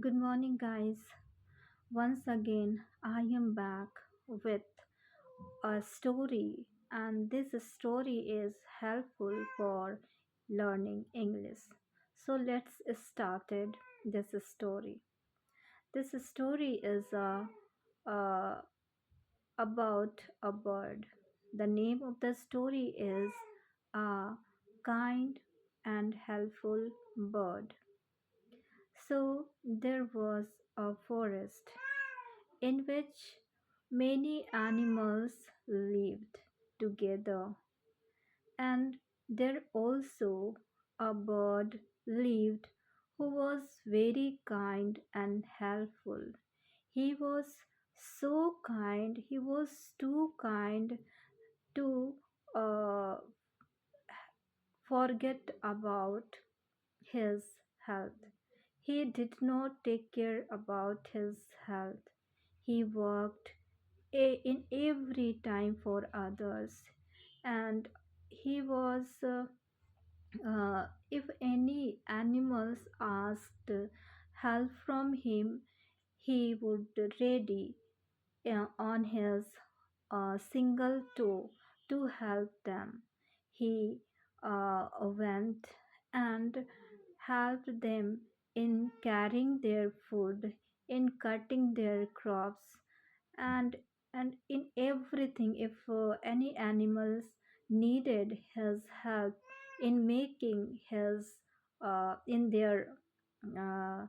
Good morning, guys. Once again, I am back with a story, and this story is helpful for learning English. So let's start it. This story. This story is uh, about a bird. The name of the story is A Kind and Helpful Bird. So there was a forest in which many animals lived together, and there also a bird lived who was very kind and helpful. He was so kind, he was too kind to uh, forget about his health. He did not take care about his health. He worked in every time for others, and he was if any animals asked help from him, he would ready on his single toe to help them. He went and helped them in carrying their food, in cutting their crops, and in everything. If any animals needed his help in making his in their uh,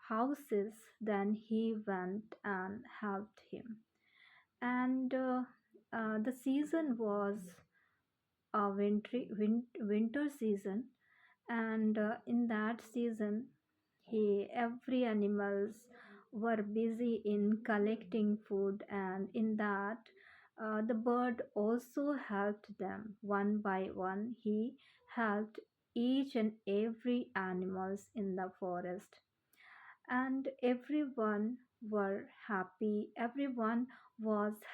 houses, then he went and helped him. And the season was a winter season, and in that season he every animals were busy in collecting food, and in that the bird also helped them one by one. He helped each and every animals in the forest, and everyone was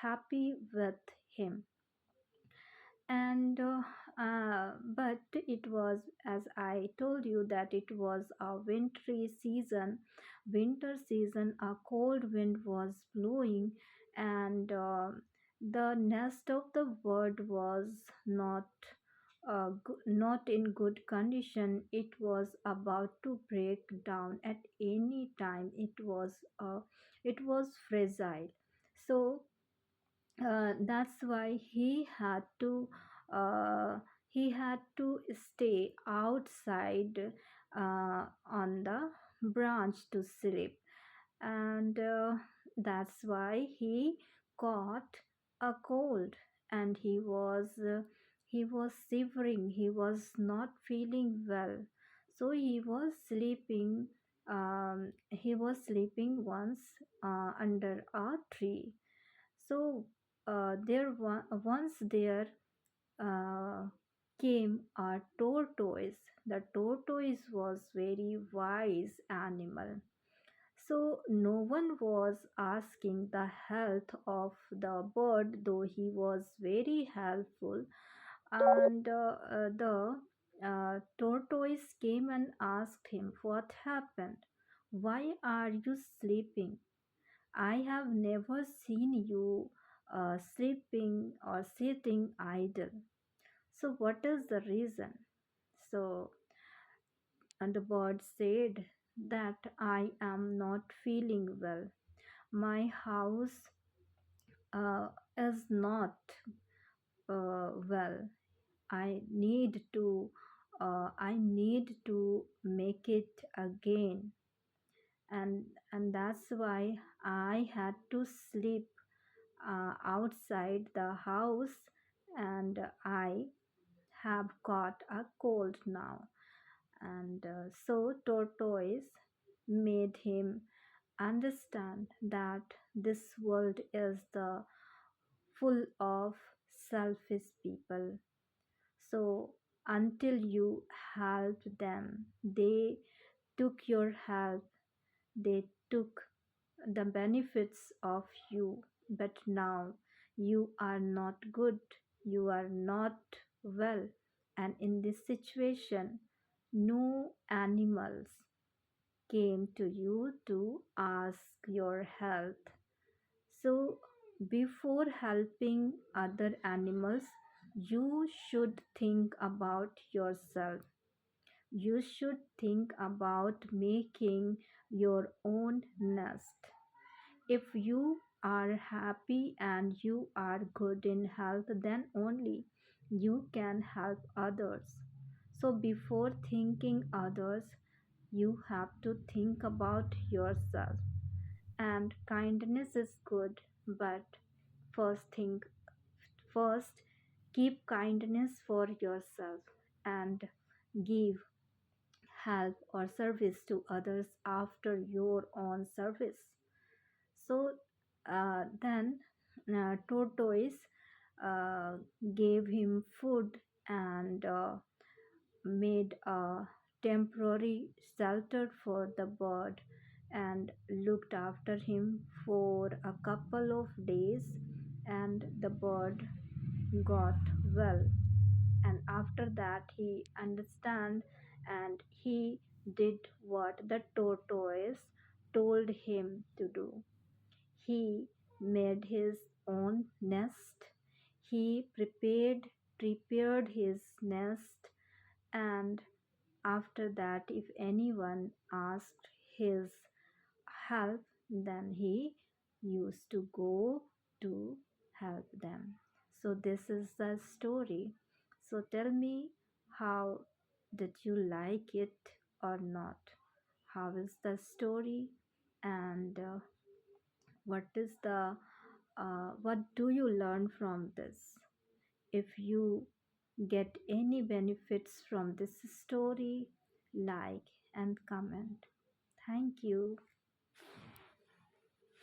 happy with him. And but it was, as I told you, that it was a winter season. A cold wind was blowing, and the nest of the bird was not in good condition. It was about to break down at any time. It was fragile. So that's why he had to stay outside on the branch to sleep, and that's why he caught a cold, and he was shivering. He was not feeling well, so he was sleeping once under a tree. So once there uh, came a tortoise. The tortoise was very wise animal. So no one was asking the health of the bird, though he was very helpful. And the tortoise came and asked him, "What happened? Why are you sleeping? I have never seen you sleeping or sitting idle. So, what is the reason?" So, and the bird said that I am not feeling well. My house is not well. I need to make it again, and that's why I had to sleep outside the house, and I have got a cold now. And so Tortoise made him understand that this world is the full of selfish people. So until you helped them, they took your help, they took the benefits of you, but now you are not good, you are not well, and in this situation, no animals came to you to ask your health. So, before helping other animals, you should think about yourself. You should think about making your own nest. If you are happy and you are good in health, then only you can help others. So, before thinking others, you have to think about yourself. And kindness is good, but first think first keep kindness for yourself and give help or service to others after your own service. So then tortoise uh, gave him food and made a temporary shelter for the bird and looked after him for a couple of days, and the bird got well. And after that he understand, and he did what the tortoise told him to do. He made his own nest. He prepared his nest, and after that, if anyone asked his help, then he used to go to help them. So this is the story. So tell me, how did you like it or not? How is the story, and what do you learn from this? If you get any benefits from this story, like and comment. Thank you.